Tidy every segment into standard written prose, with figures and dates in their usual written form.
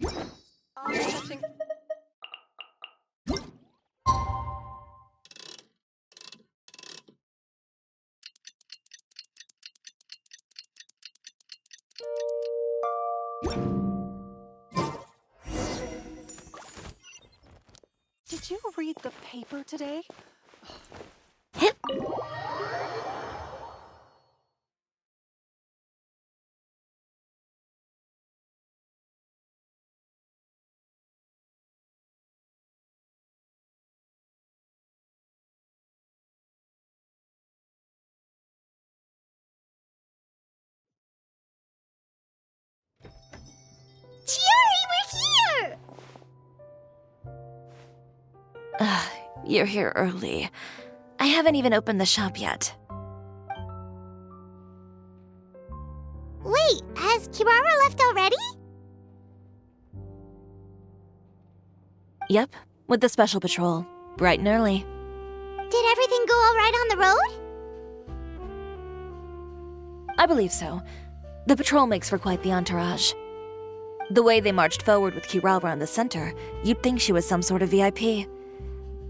Touching. Did you read the paper today? Chiori, we're here! You're here early. I haven't even opened the shop yet. Wait, has Kirara left already? Yep, with the special patrol. Bright and early. Did everything go all right on the road? I believe so. The patrol makes for quite the entourage. The way they marched forward with Kirara in the center, you'd think she was some sort of VIP.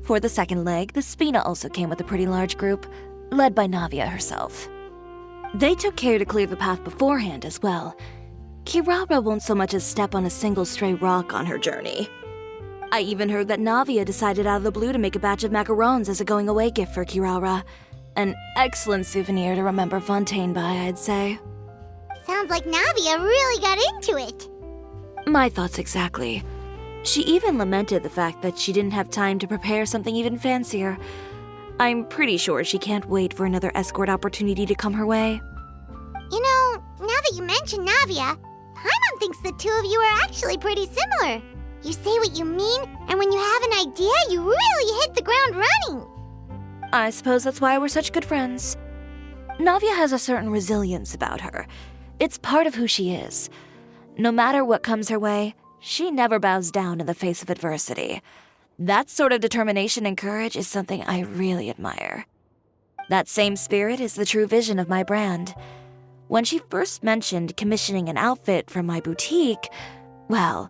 For the second leg, the Spina also came with a pretty large group, led by Navia herself. They took care to clear the path beforehand as well. Kirara won't so much as step on a single stray rock on her journey. I even heard that Navia decided out of the blue to make a batch of macarons as a going-away gift for Kirara. An excellent souvenir to remember Fontaine by, I'd say. Sounds like Navia really got into it. My thoughts exactly. She even lamented the fact that she didn't have time to prepare something even fancier. I'm pretty sure she can't wait for another escort opportunity to come her way. You know, now that you mention Navia, Paimon thinks the two of you are actually pretty similar. You say what you mean, and when you have an idea, you really hit the ground running. I suppose that's why we're such good friends. Navia has a certain resilience about her. It's part of who she is. No matter what comes her way, she never bows down in the face of adversity. That sort of determination and courage is something I really admire. That same spirit is the true vision of my brand. When she first mentioned commissioning an outfit from my boutique, well,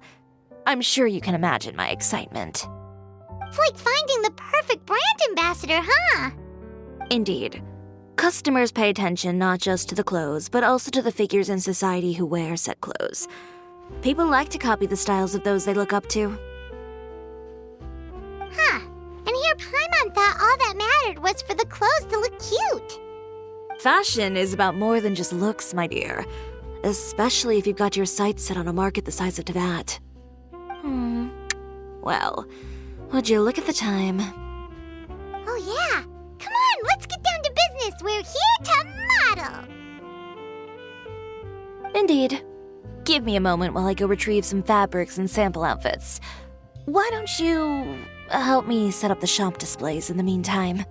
I'm sure you can imagine my excitement. It's like finding the perfect brand ambassador, huh? Indeed. Customers pay attention not just to the clothes, but also to the figures in society who wear said clothes. People like to copy the styles of those they look up to. Huh. And here Paimon thought all that mattered was for the clothes to look cute. Fashion is about more than just looks, my dear. Especially if you've got your sights set on a market the size of Teyvat. Well, would you look at the time? Oh yeah. Come on, let's get down to business. We're here to model. Indeed. Give me a moment while I go retrieve some fabrics and sample outfits. Why don't you help me set up the shop displays in the meantime?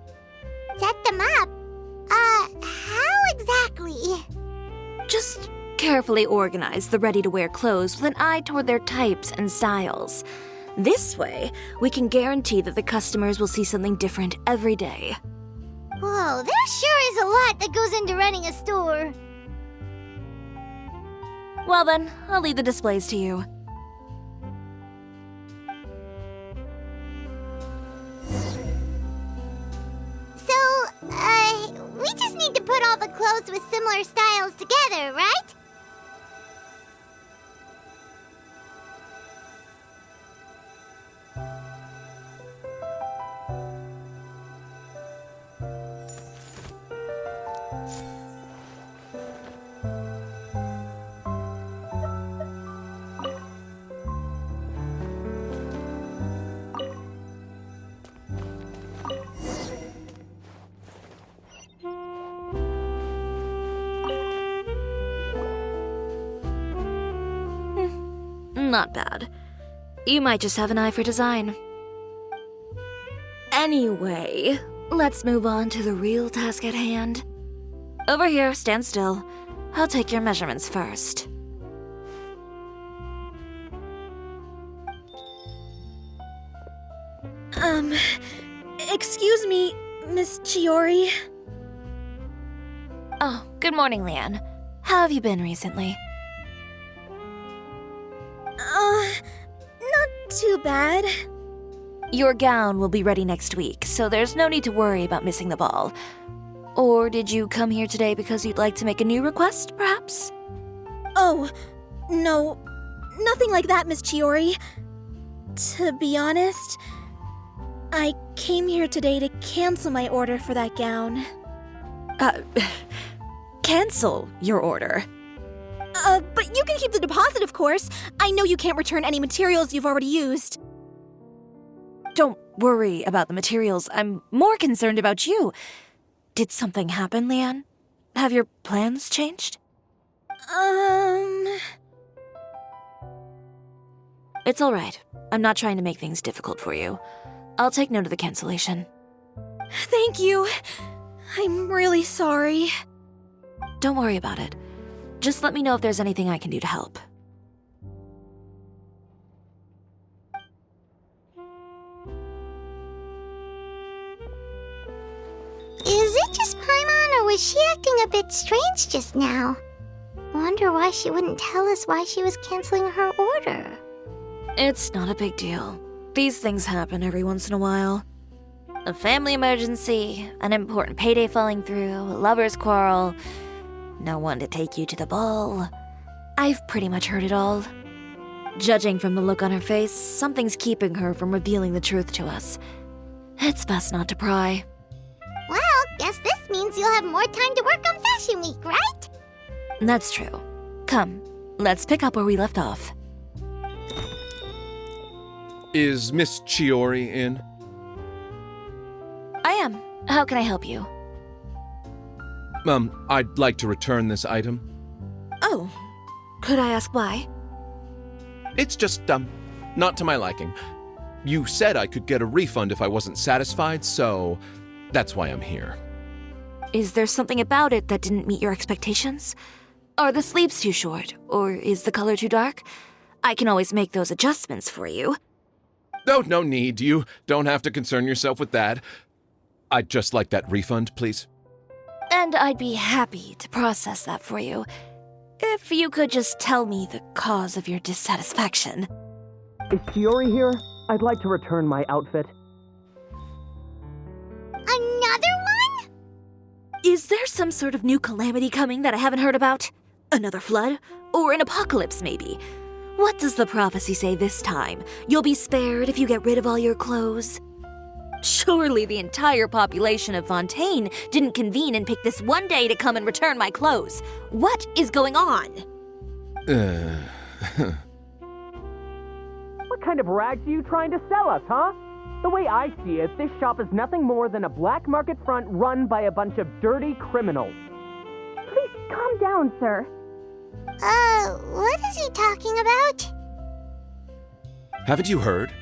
Set them up? How exactly? Just carefully organize the ready-to-wear clothes with an eye toward their types and styles. This way, we can guarantee that the customers will see something different every day. Whoa, there sure is a lot that goes into running a store. Well then, I'll leave the displays to you. So, we just need to put all the clothes with similar styles together, right? Not bad. You might just have an eye for design. Anyway, let's move on to the real task at hand. Over here, stand still. I'll take your measurements first. Excuse me, Miss Chiori. Oh, good morning, Leanne. How have you been recently? not too bad. Your gown will be ready next week, so there's no need to worry about missing the ball. Or did you come here today because you'd like to make a new request, perhaps? Oh, no, nothing like that, Miss Chiori. To be honest, I came here today to cancel my order for that gown. Cancel your order. But you can keep the deposit, of course. I know you can't return any materials you've already used. Don't worry about the materials. I'm more concerned about you. Did something happen, Leanne? Have your plans changed? It's all right. I'm not trying to make things difficult for you. I'll take note of the cancellation. Thank you. I'm really sorry. Don't worry about it. Just let me know if there's anything I can do to help. Is it just Paimon, or was she acting a bit strange just now? Wonder why she wouldn't tell us why she was canceling her order. It's not a big deal. These things happen every once in a while. A family emergency, an important payday falling through, a lover's quarrel, no one to take you to the ball. I've pretty much heard it all. Judging from the look on her face, something's keeping her from revealing the truth to us. It's best not to pry. Well, guess this means you'll have more time to work on Fashion Week, right? That's true. Come, let's pick up where we left off. Is Miss Chiori in? I am. How can I help you? I'd like to return this item. Oh, could I ask why? It's just, not to my liking. You said I could get a refund if I wasn't satisfied, so that's why I'm here. Is there something about it that didn't meet your expectations? Are the sleeves too short, or is the color too dark? I can always make those adjustments for you. Oh, no need. You don't have to concern yourself with that. I'd just like that refund, please. And I'd be happy to process that for you, if you could just tell me the cause of your dissatisfaction. Is Chiori here? I'd like to return my outfit. Another one? Is there some sort of new calamity coming that I haven't heard about? Another flood? Or an apocalypse, maybe? What does the prophecy say this time? You'll be spared if you get rid of all your clothes? Surely the entire population of Fontaine didn't convene and pick this one day to come and return my clothes. What is going on? What kind of rags are you trying to sell us, huh? The way I see it, this shop is nothing more than a black market front run by a bunch of dirty criminals. Please calm down, sir. What is he talking about? Haven't you heard?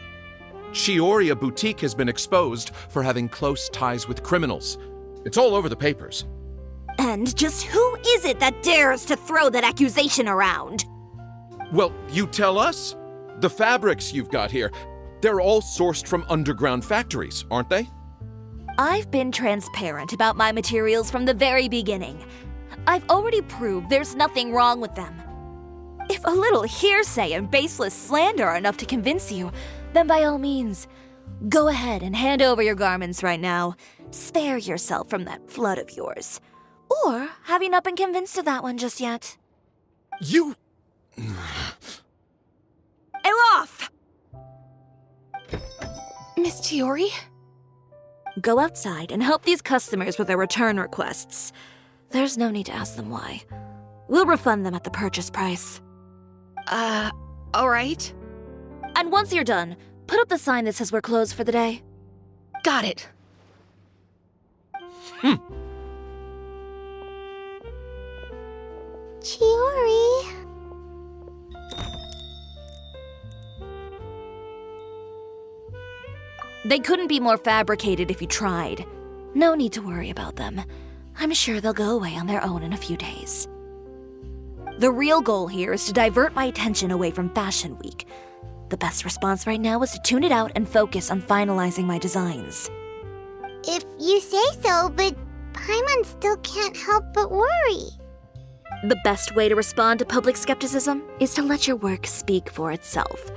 Cisoria Boutique has been exposed for having close ties with criminals. It's all over the papers. And just who is it that dares to throw that accusation around? Well, you tell us. The fabrics you've got here, they're all sourced from underground factories, aren't they? I've been transparent about my materials from the very beginning. I've already proved there's nothing wrong with them. If a little hearsay and baseless slander are enough to convince you, then by all means, go ahead and hand over your garments right now. Spare yourself from that flood of yours. Or have you not been convinced of that one just yet? You... Elof! Miss Chiori? Go outside and help these customers with their return requests. There's no need to ask them why. We'll refund them at the purchase price. All right. And once you're done, put up the sign that says we're closed for the day. Got it. Chiori. They couldn't be more fabricated if you tried. No need to worry about them. I'm sure they'll go away on their own in a few days. The real goal here is to divert my attention away from Fashion Week. The best response right now is to tune it out and focus on finalizing my designs. If you say so, but Paimon still can't help but worry. The best way to respond to public skepticism is to let your work speak for itself.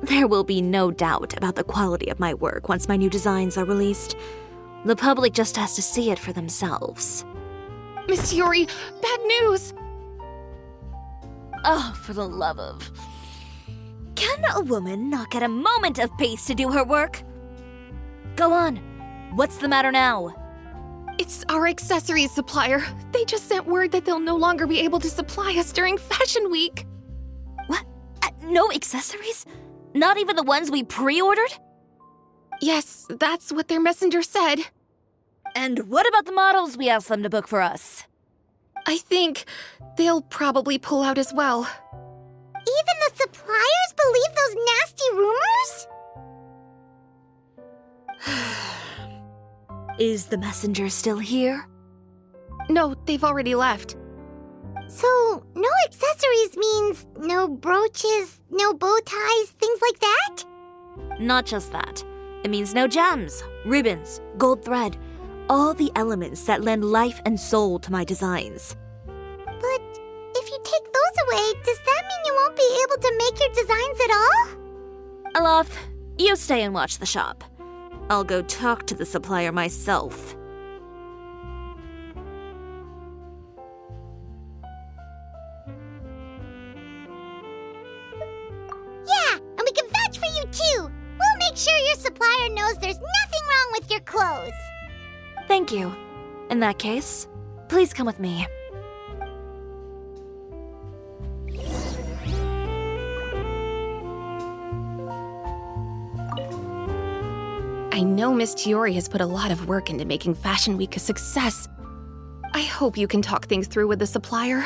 There will be no doubt about the quality of my work once my new designs are released. The public just has to see it for themselves. Miss Chiori, bad news! Oh, for the love of... Can a woman not get a moment of peace to do her work? Go on. What's the matter now? It's our accessories supplier. They just sent word that they'll no longer be able to supply us during Fashion Week. What? No accessories? Not even the ones we pre-ordered? Yes, that's what their messenger said. And what about the models we asked them to book for us? I think they'll probably pull out as well. Even the suppliers believe those nasty rumors? Is the messenger still here? No, they've already left. So, no accessories means no brooches, no bow ties, things like that? Not just that. It means no gems, ribbons, gold thread, all the elements that lend life and soul to my designs. But if you take those away, does that mean you won't be able to make your designs at all? Alof, you stay and watch the shop. I'll go talk to the supplier myself. Yeah, and we can vouch for you too. We'll make sure your supplier knows there's nothing wrong with your clothes. Thank you. In that case, please come with me. I know Miss Chiori has put a lot of work into making Fashion Week a success. I hope you can talk things through with the supplier.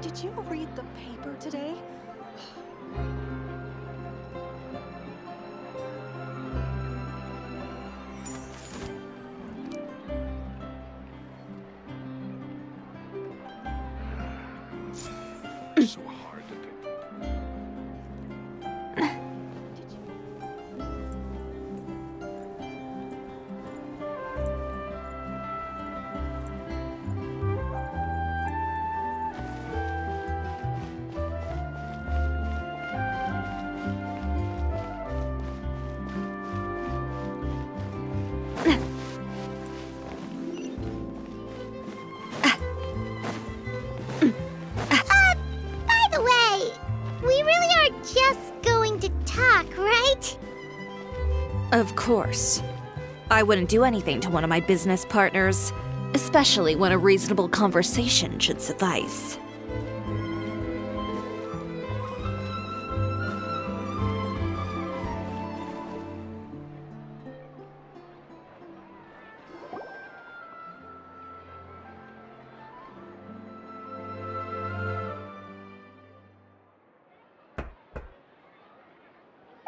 Did you read the paper today? So hard to do. By the way, we really are just going to talk, right? Of course. I wouldn't do anything to one of my business partners, especially when a reasonable conversation should suffice.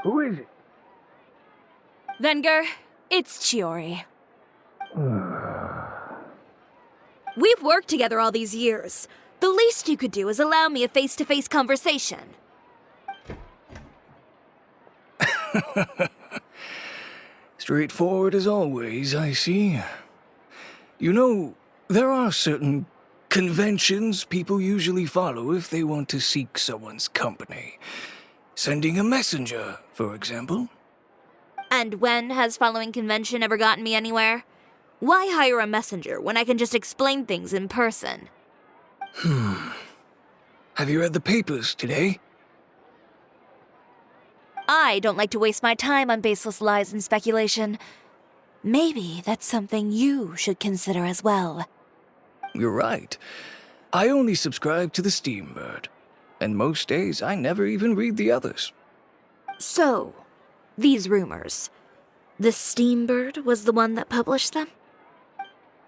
Who is it? Venger, it's Chiori. We've worked together all these years. The least you could do is allow me a face-to-face conversation. Straightforward as always, I see. You know, there are certain conventions people usually follow if they want to seek someone's company. Sending a messenger, for example. And when has following convention ever gotten me anywhere? Why hire a messenger when I can just explain things in person? Have you read the papers today? I don't like to waste my time on baseless lies and speculation. Maybe that's something you should consider as well. You're right. I only subscribe to the Steambird, and most days I never even read the others. So, these rumors. The Steambird was the one that published them?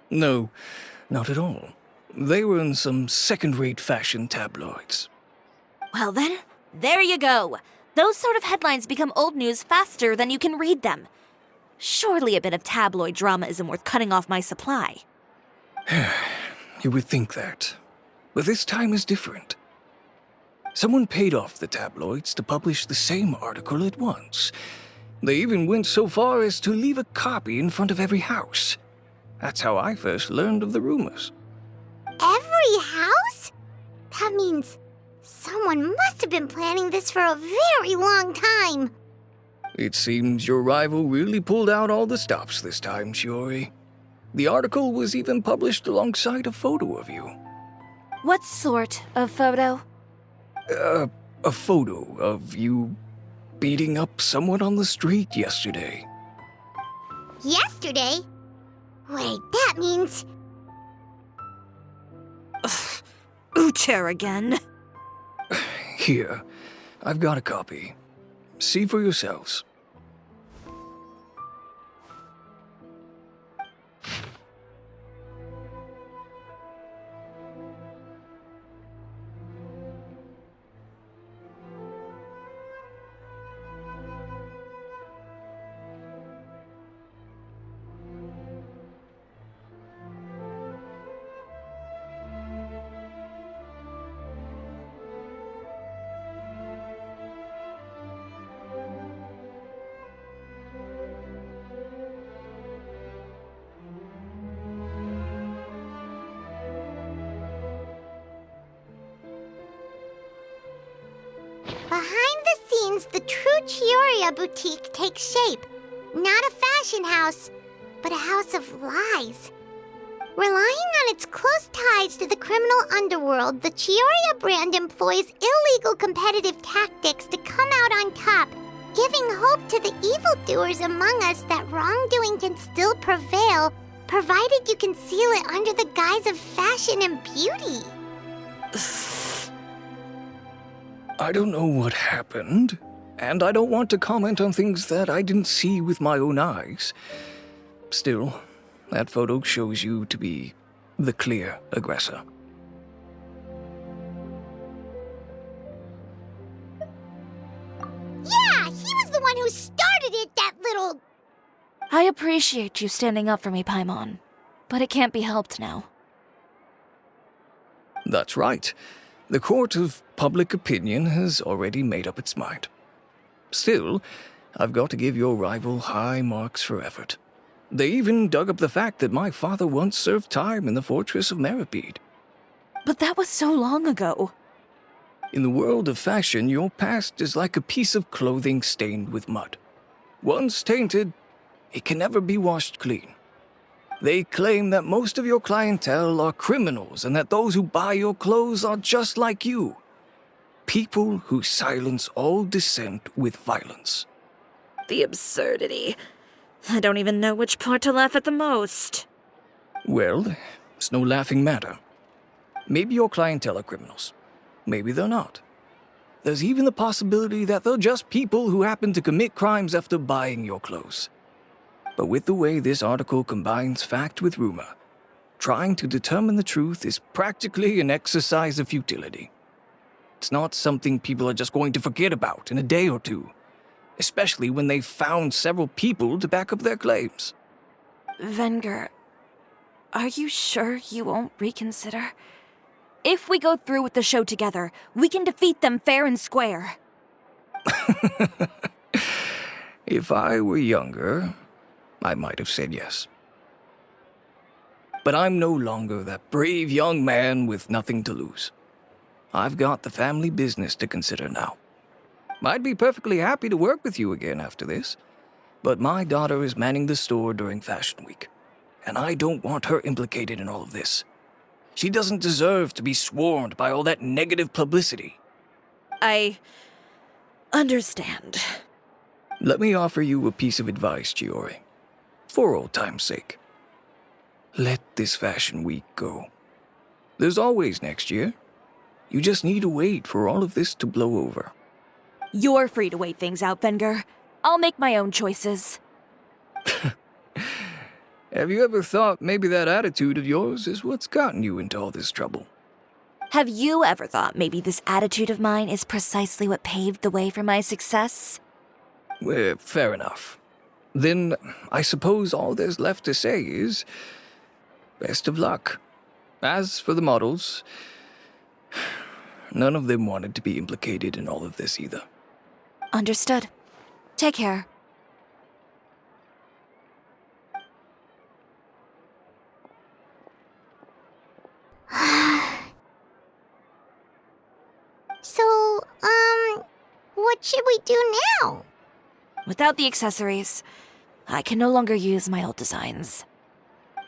No, not at all. They were in some second-rate fashion tabloids. Well then, there you go. Those sort of headlines become old news faster than you can read them. Surely a bit of tabloid drama isn't worth cutting off my supply. You would think that. But this time is different. Someone paid off the tabloids to publish the same article at once. They even went so far as to leave a copy in front of every house. That's how I first learned of the rumors. Every house? That means someone must have been planning this for a very long time. It seems your rival really pulled out all the stops this time, Shiori. The article was even published alongside a photo of you. What sort of photo? A photo of you beating up someone on the street yesterday. Yesterday? Wait, that means... Ucher again. Here, I've got a copy. See for yourselves. Behind the scenes, the true Cisoria boutique takes shape. Not a fashion house, but a house of lies. Relying on its close ties to the criminal underworld, the Cisoria brand employs illegal competitive tactics to come out on top, giving hope to the evildoers among us that wrongdoing can still prevail, provided you conceal it under the guise of fashion and beauty. I don't know what happened, and I don't want to comment on things that I didn't see with my own eyes. Still, that photo shows you to be the clear aggressor. Yeah, he was the one who started it, that little... I appreciate you standing up for me, Paimon, but it can't be helped now. That's right. The court of public opinion has already made up its mind. Still, I've got to give your rival high marks for effort. They even dug up the fact that my father once served time in the fortress of Meripede. But that was so long ago. In the world of fashion, your past is like a piece of clothing stained with mud. Once tainted, it can never be washed clean. They claim that most of your clientele are criminals and that those who buy your clothes are just like you. People who silence all dissent with violence. The absurdity. I don't even know which part to laugh at the most. Well, it's no laughing matter. Maybe your clientele are criminals. Maybe they're not. There's even the possibility that they're just people who happen to commit crimes after buying your clothes. But with the way this article combines fact with rumor, trying to determine the truth is practically an exercise of futility. It's not something people are just going to forget about in a day or two, especially when they've found several people to back up their claims. Venger, are you sure you won't reconsider? If we go through with the show together, we can defeat them fair and square. If I were younger, I might have said yes. But I'm no longer that brave young man with nothing to lose. I've got the family business to consider now. I'd be perfectly happy to work with you again after this, but my daughter is manning the store during Fashion Week, and I don't want her implicated in all of this. She doesn't deserve to be swarmed by all that negative publicity. I understand. Let me offer you a piece of advice, Chiori. For old time's sake. Let this Fashion Week go. There's always next year. You just need to wait for all of this to blow over. You're free to wait things out, Venger. I'll make my own choices. Have you ever thought maybe that attitude of yours is what's gotten you into all this trouble? Have you ever thought maybe this attitude of mine is precisely what paved the way for my success? Well, fair enough. Then I suppose all there's left to say is best of luck. As for the models, none of them wanted to be implicated in all of this either. Understood. Take care. So, what should we do now? Without the accessories, I can no longer use my old designs.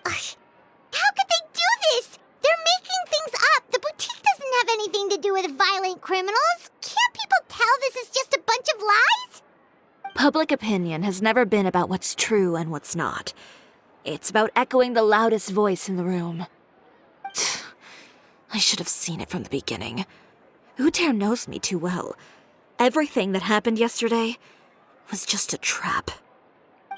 How could they do this? They're making things up. The boutique doesn't have anything to do with violent criminals. Can't people tell this is just a bunch of lies? Public opinion has never been about what's true and what's not. It's about echoing the loudest voice in the room. I should have seen it from the beginning. Uter knows me too well. Everything that happened yesterday was just a trap.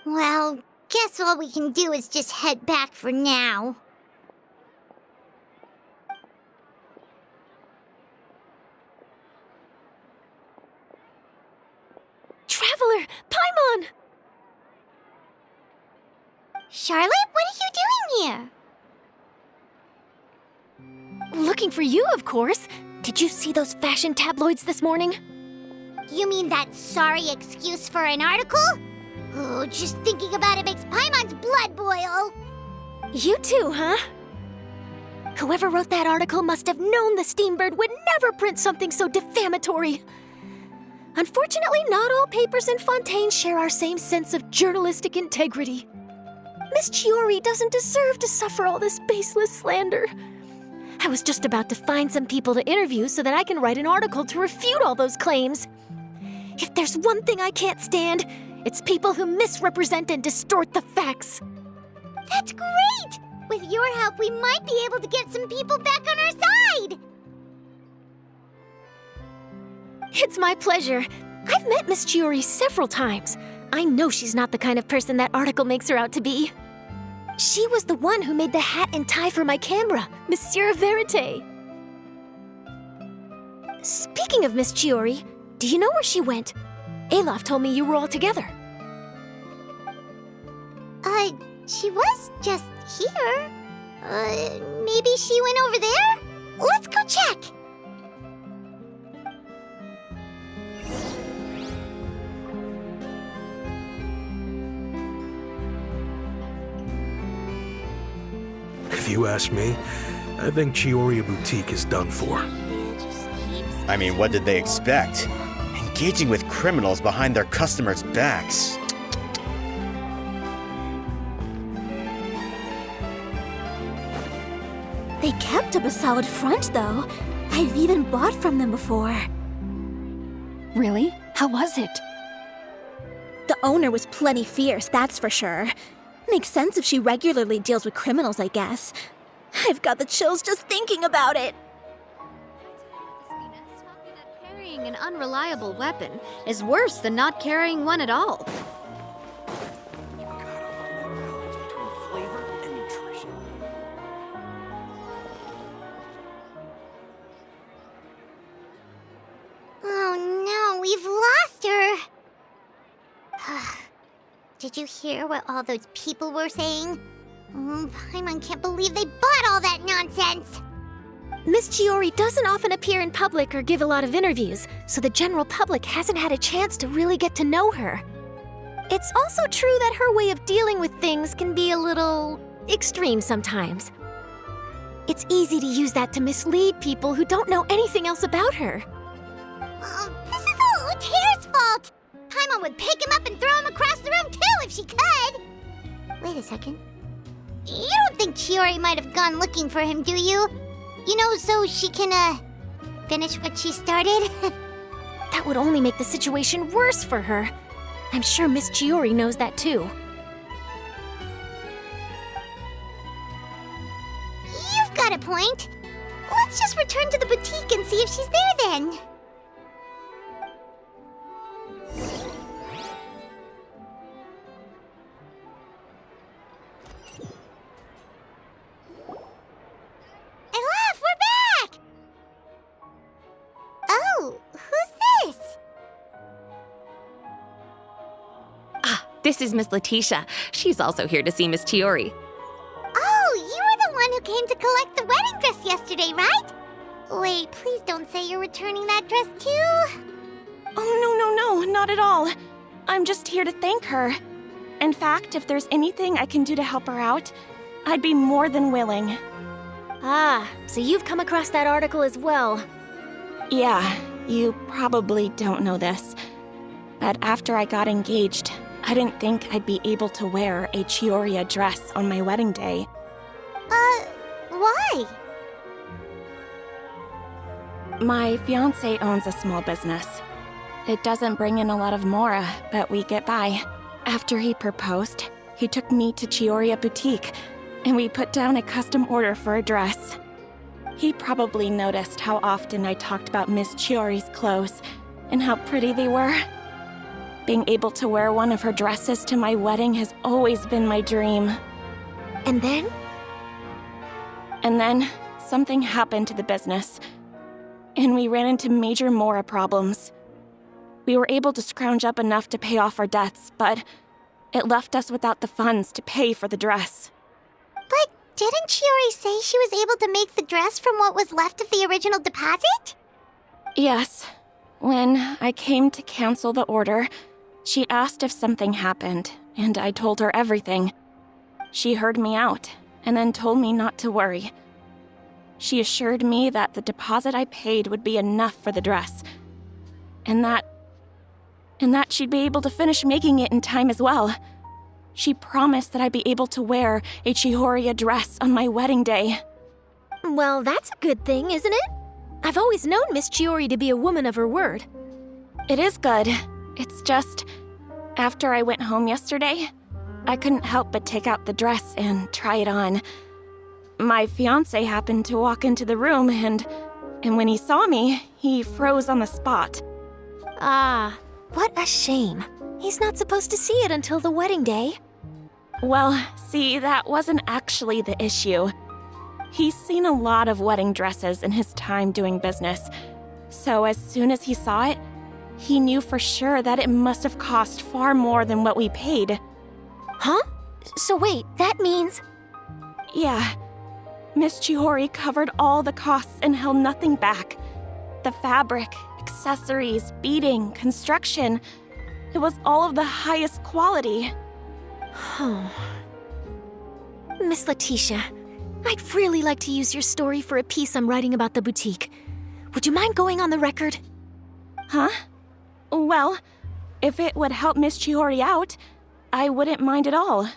Well, guess all we can do is just head back for now. Traveler! Paimon! Charlotte, what are you doing here? Looking for you, of course. Did you see those fashion tabloids this morning? You mean that sorry excuse for an article? Oh, just thinking about it makes Paimon's blood boil. You too, huh? Whoever wrote that article must have known the Steambird would never print something so defamatory. Unfortunately, not all papers in Fontaine share our same sense of journalistic integrity. Miss Chiori doesn't deserve to suffer all this baseless slander. I was just about to find some people to interview so that I can write an article to refute all those claims. If there's one thing I can't stand, it's people who misrepresent and distort the facts. That's great! With your help, we might be able to get some people back on our side! It's my pleasure. I've met Miss Chiori several times. I know she's not the kind of person that article makes her out to be. She was the one who made the hat and tie for my camera, Monsieur Verite. Speaking of Miss Chiori, do you know where she went? Alof told me you were all together. She was just here. Maybe she went over there? Let's go check! If you ask me, I think Cisoria Boutique is done for. I mean, what did they expect? Engaging with criminals behind their customers' backs. They kept up a solid front, though. I've even bought from them before. Really? How was it? The owner was plenty fierce, that's for sure. Makes sense if she regularly deals with criminals, I guess. I've got the chills just thinking about it. Carrying an unreliable weapon is worse than not carrying one at all. Oh no, we've lost her! Did you hear what all those people were saying? Paimon can't believe they bought all that nonsense! Miss Chiori doesn't often appear in public or give a lot of interviews, so the general public hasn't had a chance to really get to know her. It's also true that her way of dealing with things can be a little extreme sometimes. It's easy to use that to mislead people who don't know anything else about her. This is all Uter's fault! Paimon would pick him up and throw him across the room too if she could! Wait a second. You don't think Chiori might have gone looking for him, do you? You know, so she can, finish what she started? That would only make the situation worse for her. I'm sure Miss Chiori knows that too. You've got a point. Let's just return to the boutique and see if she's there then. We're back! Oh, who's this? Ah, this is Miss Letitia. She's also here to see Miss Chiori. Oh, you were the one who came to collect the wedding dress yesterday, right? Wait, please don't say you're returning that dress too. Oh, no, not at all. I'm just here to thank her. In fact, if there's anything I can do to help her out, I'd be more than willing. Ah, so you've come across that article as well. Yeah, you probably don't know this, but after I got engaged, I didn't think I'd be able to wear a Cisoria dress on my wedding day. Why? My fiancé owns a small business. It doesn't bring in a lot of mora, but we get by. After he proposed, he took me to Cisoria Boutique, and we put down a custom order for a dress. He probably noticed how often I talked about Miss Chiori's clothes and how pretty they were. Being able to wear one of her dresses to my wedding has always been my dream. And then? And then, something happened to the business, and we ran into major mora problems. We were able to scrounge up enough to pay off our debts, but it left us without the funds to pay for the dress. But didn't Chiori say she was able to make the dress from what was left of the original deposit? Yes. When I came to cancel the order, she asked if something happened, and I told her everything. She heard me out, and then told me not to worry. She assured me that the deposit I paid would be enough for the dress, and that she'd be able to finish making it in time as well. She promised that I'd be able to wear a Cisoria dress on my wedding day. Well, that's a good thing, isn't it? I've always known Miss Chiori to be a woman of her word. It is good. It's just, after I went home yesterday, I couldn't help but take out the dress and try it on. My fiancé happened to walk into the room and when he saw me, he froze on the spot. Ah, what a shame. He's not supposed to see it until the wedding day. Well, see, that wasn't actually the issue. He's seen a lot of wedding dresses in his time doing business, so as soon as he saw it, he knew for sure that it must have cost far more than what we paid. Huh? So wait, that means... Yeah. Miss Chiori covered all the costs and held nothing back. The fabric, accessories, beading, construction... It was all of the highest quality. Oh. Miss Letitia, I'd really like to use your story for a piece I'm writing about the boutique. Would you mind going on the record? Huh? Well, if it would help Miss Chiori out, I wouldn't mind at all.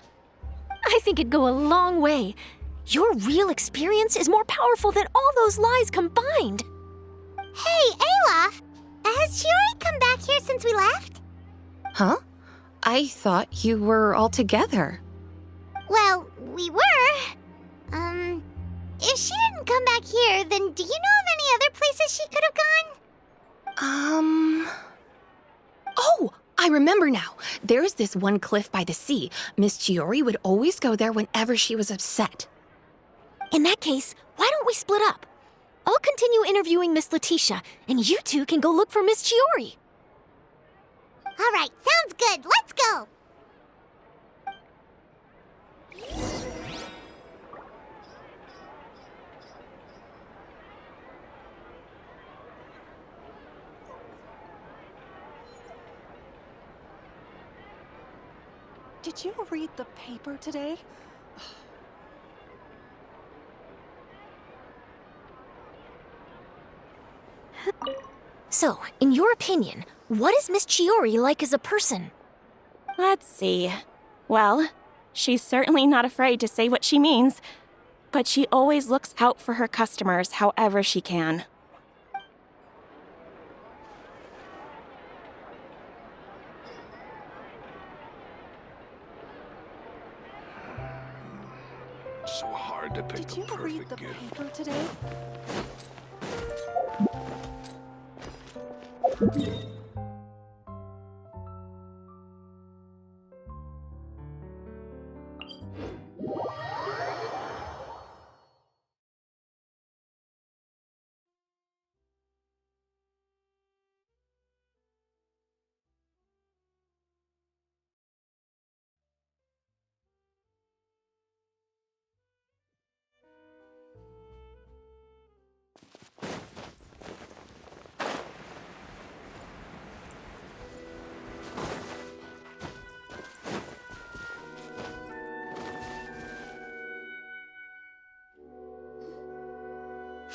I think it'd go a long way. Your real experience is more powerful than all those lies combined. Hey, Olaf! Has Chiori come back here since we left? Huh? I thought you were all together. Well, we were. If she didn't come back here, then do you know of any other places she could have gone? Oh, I remember now. There's this one cliff by the sea. Miss Chiori would always go there whenever she was upset. In that case, why don't we split up? I'll continue interviewing Miss Letitia, and you two can go look for Miss Chiori. All right, sounds good. Let's go. Did you read the paper today? So, in your opinion, what is Miss Chiori like as a person? Let's see. Well, she's certainly not afraid to say what she means, but she always looks out for her customers however she can. So hard to pick Did the you read perfect the gift. paper today?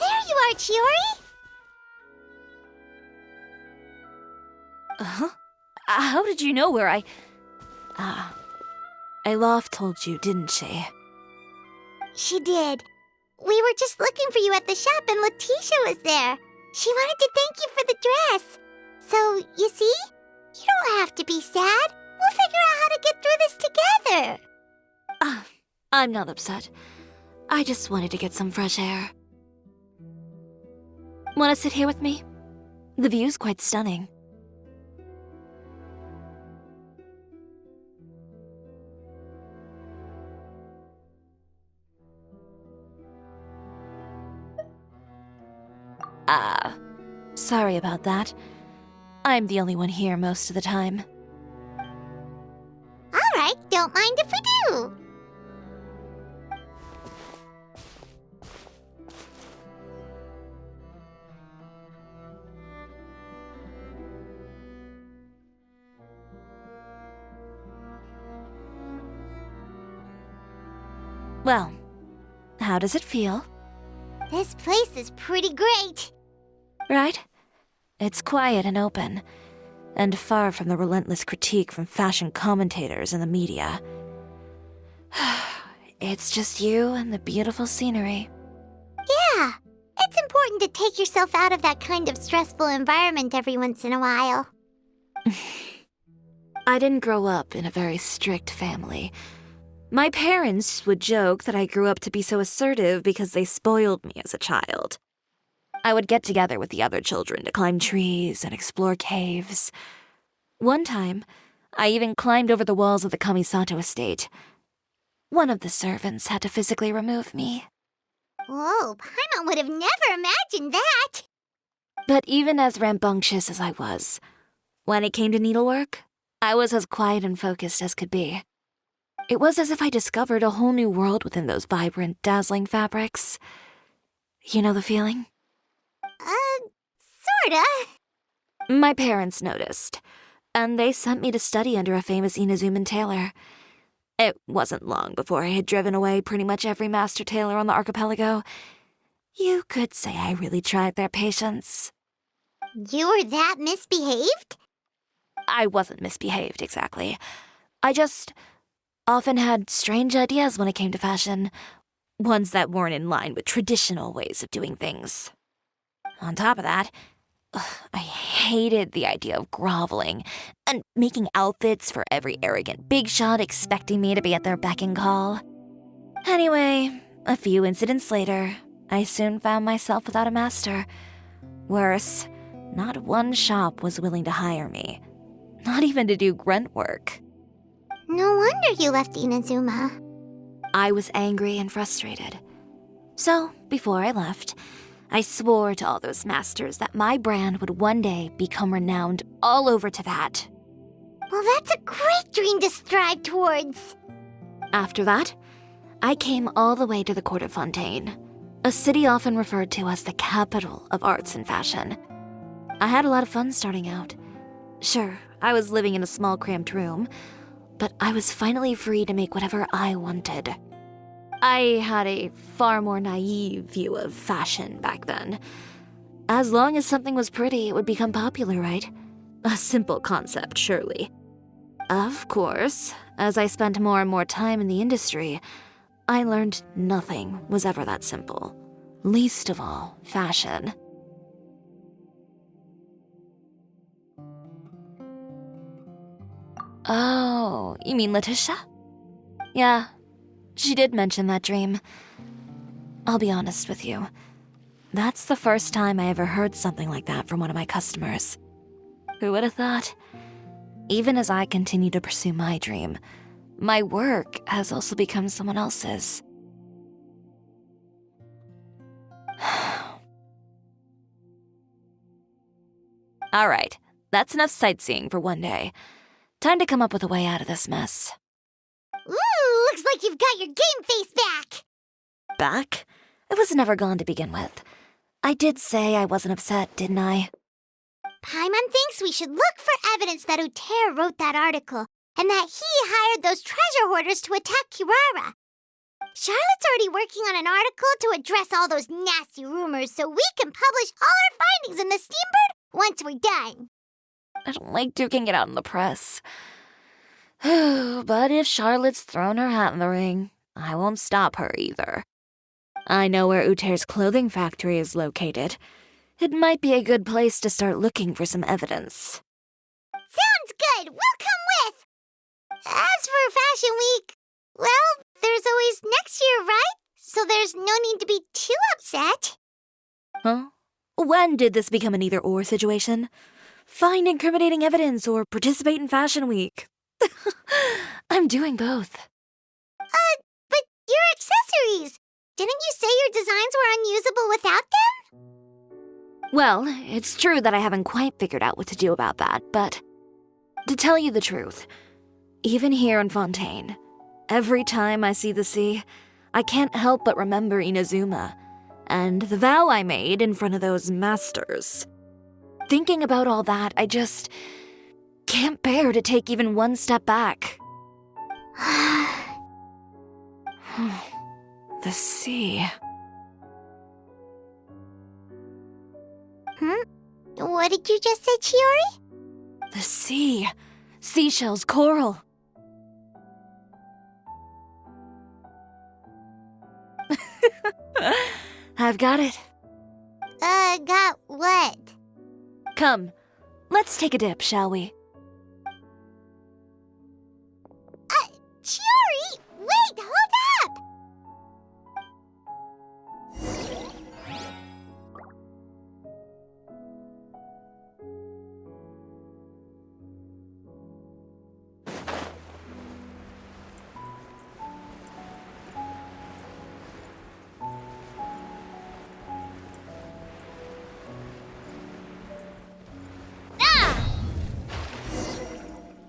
There you are, Chiori! Huh? How did you know where I... Aloft told you, didn't she? She did. We were just looking for you at the shop and Letitia was there. She wanted to thank you for the dress. So, you see? You don't have to be sad. We'll figure out how to get through this together. I'm not upset. I just wanted to get some fresh air. Want to sit here with me? The view's quite stunning. Sorry about that. I'm the only one here most of the time. All right, don't mind if we do. Well, how does it feel? This place is pretty great. Right? It's quiet and open, and far from the relentless critique from fashion commentators and the media. It's just you and the beautiful scenery. Yeah, it's important to take yourself out of that kind of stressful environment every once in a while. I didn't grow up in a very strict family. My parents would joke that I grew up to be so assertive because they spoiled me as a child. I would get together with the other children to climb trees and explore caves. One time, I even climbed over the walls of the Kamisato estate. One of the servants had to physically remove me. Whoa, Paimon would have never imagined that. But even as rambunctious as I was, when it came to needlework, I was as quiet and focused as could be. It was as if I discovered a whole new world within those vibrant, dazzling fabrics. You know the feeling? Sorta. My parents noticed, and they sent me to study under a famous Inazuman tailor. It wasn't long before I had driven away pretty much every master tailor on the archipelago. You could say I really tried their patience. You were that misbehaved? I wasn't misbehaved, exactly. I just often had strange ideas when it came to fashion, ones that weren't in line with traditional ways of doing things. On top of that, I hated the idea of groveling and making outfits for every arrogant big shot expecting me to be at their beck and call. Anyway, a few incidents later, I soon found myself without a master. Worse, not one shop was willing to hire me, not even to do grunt work. No wonder you left Inazuma. I was angry and frustrated. So, before I left, I swore to all those masters that my brand would one day become renowned all over Teyvat. Well, that's a great dream to strive towards. After that, I came all the way to the court of Fontaine, a city often referred to as the capital of arts and fashion. I had a lot of fun starting out. Sure, I was living in a small cramped room, but I was finally free to make whatever I wanted. I had a far more naive view of fashion back then. As long as something was pretty, it would become popular, right? A simple concept, surely. Of course, as I spent more and more time in the industry, I learned nothing was ever that simple. Least of all, fashion. Oh, you mean Letitia? Yeah, she did mention that dream. I'll be honest with you. That's the first time I ever heard something like that from one of my customers. Who would have thought? Even as I continue to pursue my dream, my work has also become someone else's. Alright, that's enough sightseeing for one day. Time to come up with a way out of this mess. Ooh, looks like you've got your game face back! Back? It was never gone to begin with. I did say I wasn't upset, didn't I? Paimon thinks we should look for evidence that Uter wrote that article, and that he hired those treasure hoarders to attack Kirara. Charlotte's already working on an article to address all those nasty rumors so we can publish all our findings in the Steambird once we're done. I don't like duking it out in the press. But if Charlotte's thrown her hat in the ring, I won't stop her either. I know where Uter's clothing factory is located. It might be a good place to start looking for some evidence. Sounds good! We'll come with! As for Fashion Week, well, there's always next year, right? So there's no need to be too upset. Huh? When did this become an either-or situation? Find incriminating evidence or participate in Fashion Week. I'm doing both. But your accessories! Didn't you say your designs were unusable without them? Well, it's true that I haven't quite figured out what to do about that, but to tell you the truth, even here in Fontaine, every time I see the sea, I can't help but remember Inazuma and the vow I made in front of those masters. Thinking about all that, I just can't bear to take even one step back. The sea. What did you just say, Chiori? The sea. Seashells, coral. I've got it. Got what? Come, let's take a dip, shall we? Chiori! Wait, hold up!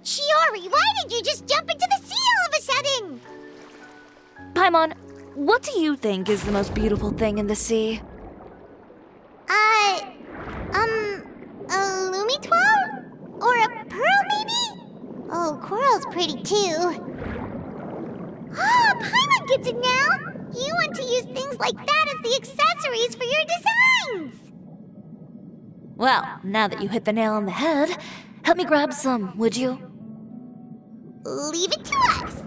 Chiori, why did you just jump into the sea all of a sudden? Paimon, what do you think is the most beautiful thing in the sea? A Lumitoile? Or a pearl, maybe? Oh, coral's pretty too. Ah, Paimon gets it now! You want to use things like that as the accessories for your designs! Well, now that you hit the nail on the head, help me grab some, would you? Leave it to us!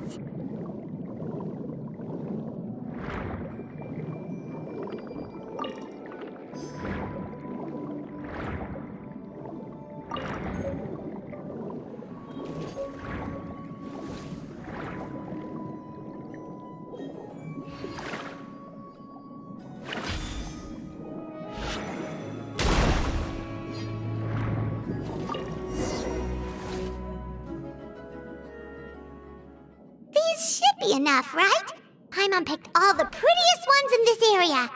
These should be enough, right? Paimon picked all the prettiest ones in this area.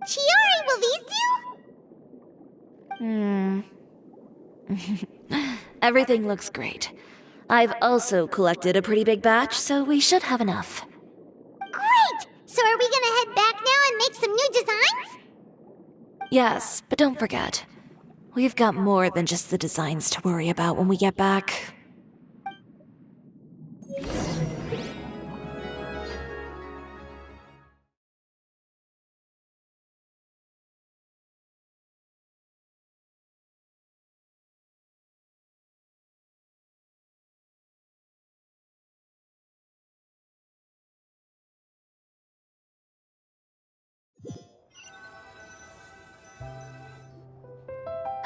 Chiori, will these do? Everything looks great. I've also collected a pretty big batch, so we should have enough. Great! So are we gonna head back now and make some new designs? Yes, but don't forget, we've got more than just the designs to worry about when we get back.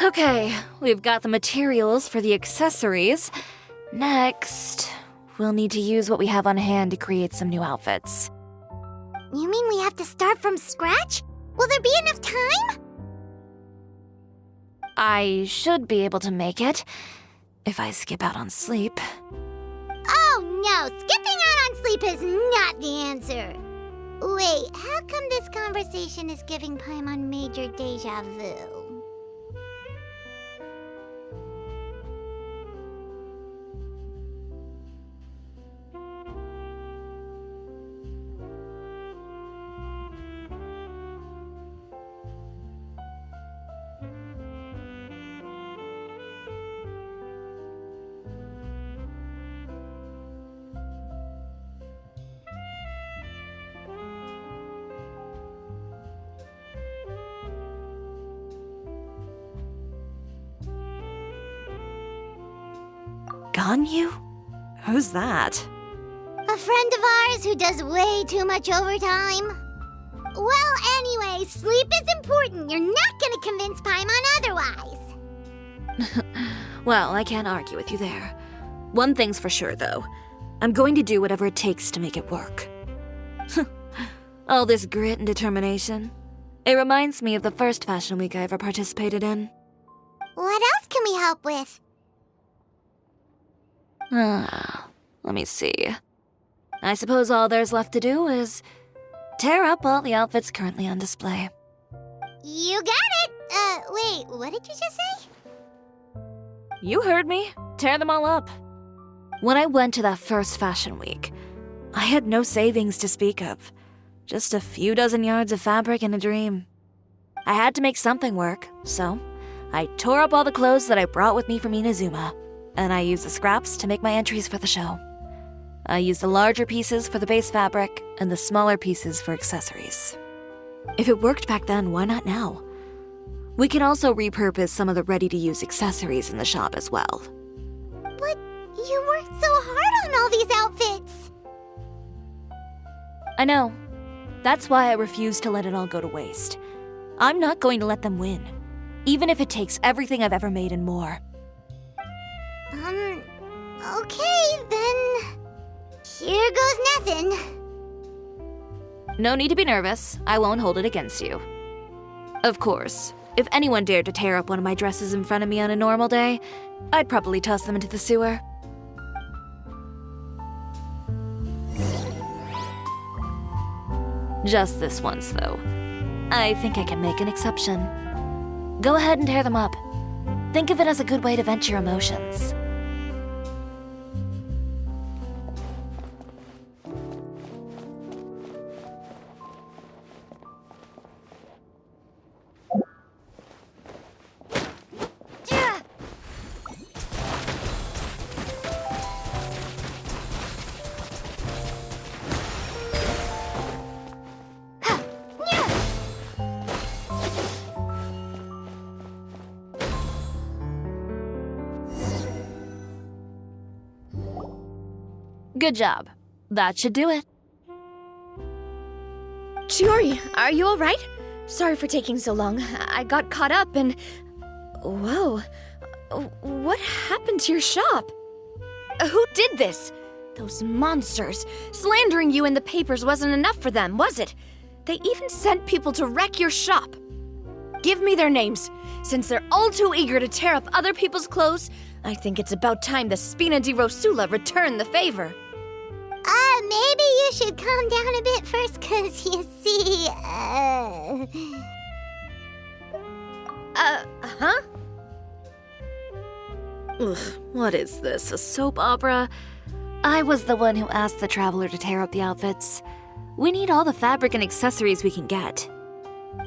Okay, we've got the materials for the accessories. Next, we'll need to use what we have on hand to create some new outfits. You mean we have to start from scratch? Will there be enough time? I should be able to make it if I skip out on sleep. Oh no, skipping out on sleep is not the answer. Wait, how come this conversation is giving Paimon major deja vu? Ganyu? Who's that? A friend of ours who does way too much overtime. Well, anyway, sleep is important. You're not gonna convince Paimon otherwise. Well, I can't argue with you there. One thing's for sure, though. I'm going to do whatever it takes to make it work. All this grit and determination. It reminds me of the first Fashion Week I ever participated in. What else can we help with? Let me see. I suppose all there's left to do is tear up all the outfits currently on display. You got it! Wait, what did you just say? You heard me. Tear them all up. When I went to that first Fashion Week, I had no savings to speak of. Just a few dozen yards of fabric and a dream. I had to make something work, so I tore up all the clothes that I brought with me from Inazuma, and I used the scraps to make my entries for the show. I used the larger pieces for the base fabric and the smaller pieces for accessories. If it worked back then, why not now? We can also repurpose some of the ready-to-use accessories in the shop as well. But you worked so hard on all these outfits! I know. That's why I refuse to let it all go to waste. I'm not going to let them win, even if it takes everything I've ever made and more. Okay, then. Here goes nothing. No need to be nervous. I won't hold it against you. Of course, if anyone dared to tear up one of my dresses in front of me on a normal day, I'd probably toss them into the sewer. Just this once, though. I think I can make an exception. Go ahead and tear them up. Think of it as a good way to vent your emotions. Good job. That should do it. Chiori, are you alright? Sorry for taking so long. I got caught up and... Whoa. What happened to your shop? Who did this? Those monsters. Slandering you in the papers wasn't enough for them, was it? They even sent people to wreck your shop. Give me their names. Since they're all too eager to tear up other people's clothes, I think it's about time the Spina di Rosula return the favor. Maybe you should calm down a bit first, cause you see, Huh? Ugh, what is this, a soap opera? I was the one who asked the traveler to tear up the outfits. We need all the fabric and accessories we can get.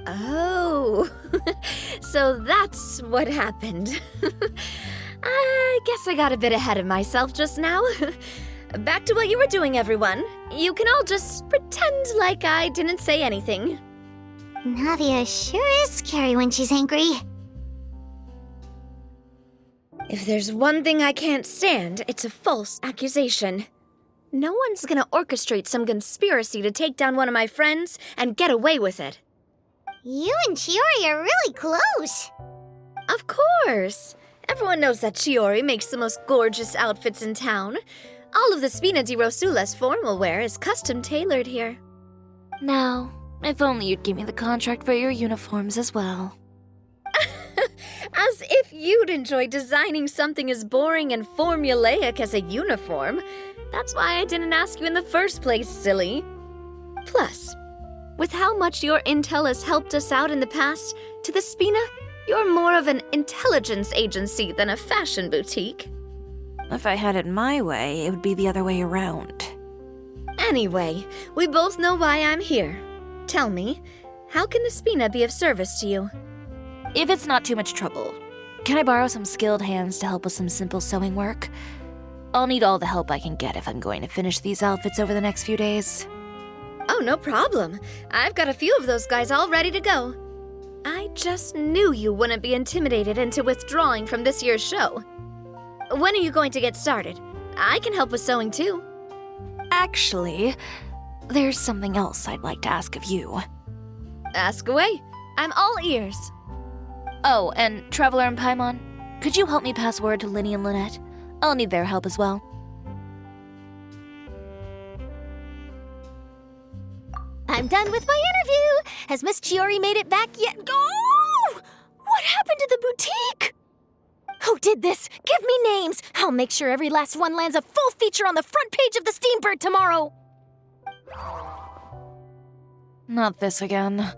Oh, so that's what happened. I guess I got a bit ahead of myself just now. Back to what you were doing, everyone. You can all just pretend like I didn't say anything. Navia sure is scary when she's angry. If there's one thing I can't stand, it's a false accusation. No one's gonna orchestrate some conspiracy to take down one of my friends and get away with it. You and Chiori are really close. Of course. Everyone knows that Chiori makes the most gorgeous outfits in town. All of the Spina di Rosula's formal wear is custom tailored here. Now, if only you'd give me the contract for your uniforms as well. As As if you'd enjoy designing something as boring and formulaic as a uniform. That's why I didn't ask you in the first place, silly. Plus, with how much your intel has helped us out in the past, to the Spina, you're more of an intelligence agency than a fashion boutique. If I had it my way, it would be the other way around. Anyway, we both know why I'm here. Tell me, how can the Spina be of service to you? If it's not too much trouble, can I borrow some skilled hands to help with some simple sewing work? I'll need all the help I can get if I'm going to finish these outfits over the next few days. Oh, no problem. I've got a few of those guys all ready to go. I just knew you wouldn't be intimidated into withdrawing from this year's show. When are you going to get started? I can help with sewing too. Actually, there's something else I'd like to ask of you. Ask away. I'm all ears. Oh, and Traveler and Paimon, could you help me pass word to Linny and Lynette? I'll need their help as well. I'm done with my interview. Has Miss Chiori made it back yet? Oh! What happened to the boutique? Who did this? Give me names. I'll make sure every last one lands a full feature on the front page of the Steambird tomorrow. Not this again.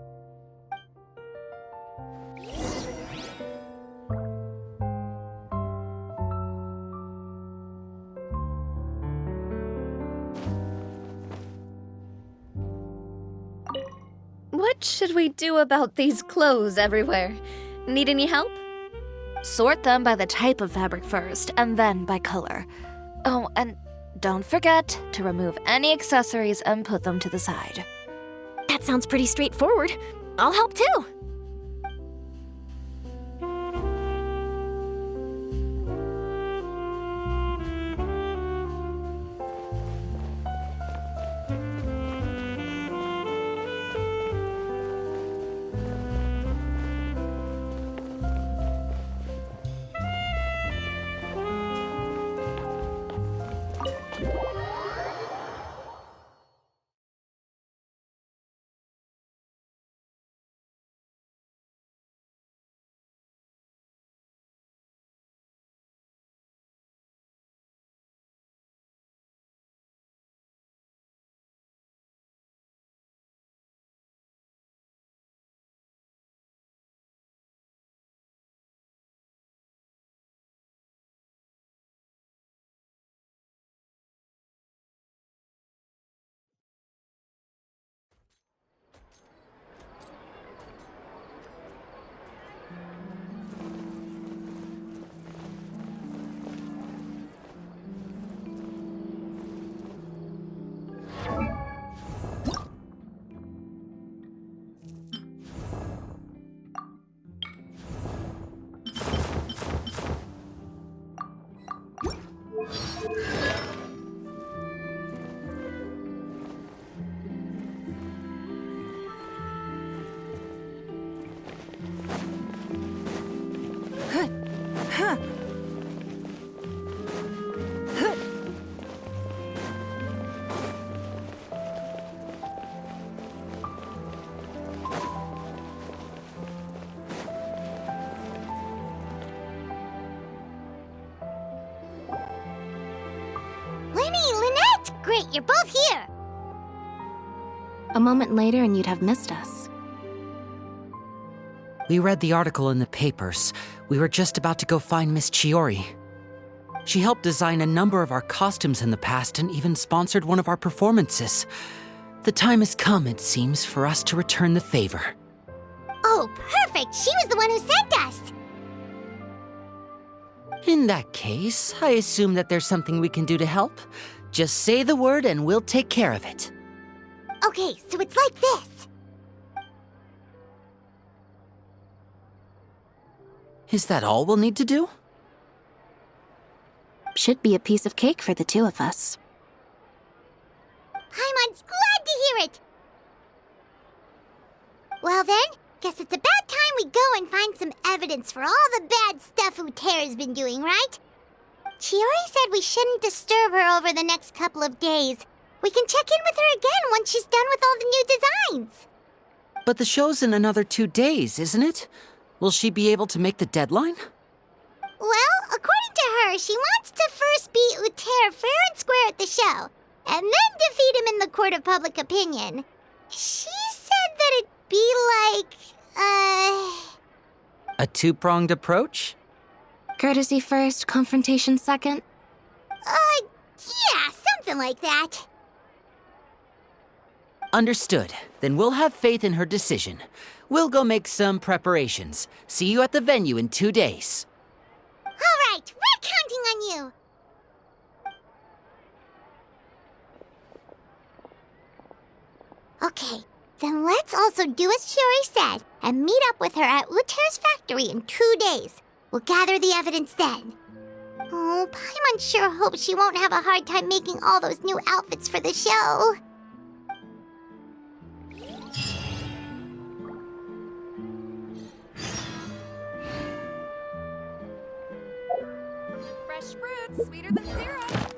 What should we do about these clothes everywhere? Need any help? Sort them by the type of fabric first, and then by color. Oh, and don't forget to remove any accessories and put them to the side. That sounds pretty straightforward. I'll help too. Great, you're both here! A moment later and you'd have missed us. We read the article in the papers. We were just about to go find Miss Chiori. She helped design a number of our costumes in the past and even sponsored one of our performances. The time has come, it seems, for us to return the favor. Oh, perfect! She was the one who sent us! In that case, I assume that there's something we can do to help. Just say the word and we'll take care of it. Okay, so it's like this. Is that all we'll need to do? Should be a piece of cake for the two of us. Paimon's glad to hear it! Well then, guess it's about time we go and find some evidence for all the bad stuff Utera's been doing, right? Chiori said we shouldn't disturb her over the next couple of days. We can check in with her again once she's done with all the new designs. But the show's in another 2 days, isn't it? Will she be able to make the deadline? Well, according to her, she wants to first beat Uter fair and square at the show, and then defeat him in the court of public opinion. She said that it'd be like, A two-pronged approach? Courtesy first, confrontation second. Yeah, something like that. Understood. Then we'll have faith in her decision. We'll go make some preparations. See you at the venue in 2 days. All right, we're counting on you. Okay, then let's also do as Shiori said and meet up with her at Uter's factory in 2 days. We'll gather the evidence then. Oh, Paimon sure hopes she won't have a hard time making all those new outfits for the show. Fresh fruit, sweeter than syrup.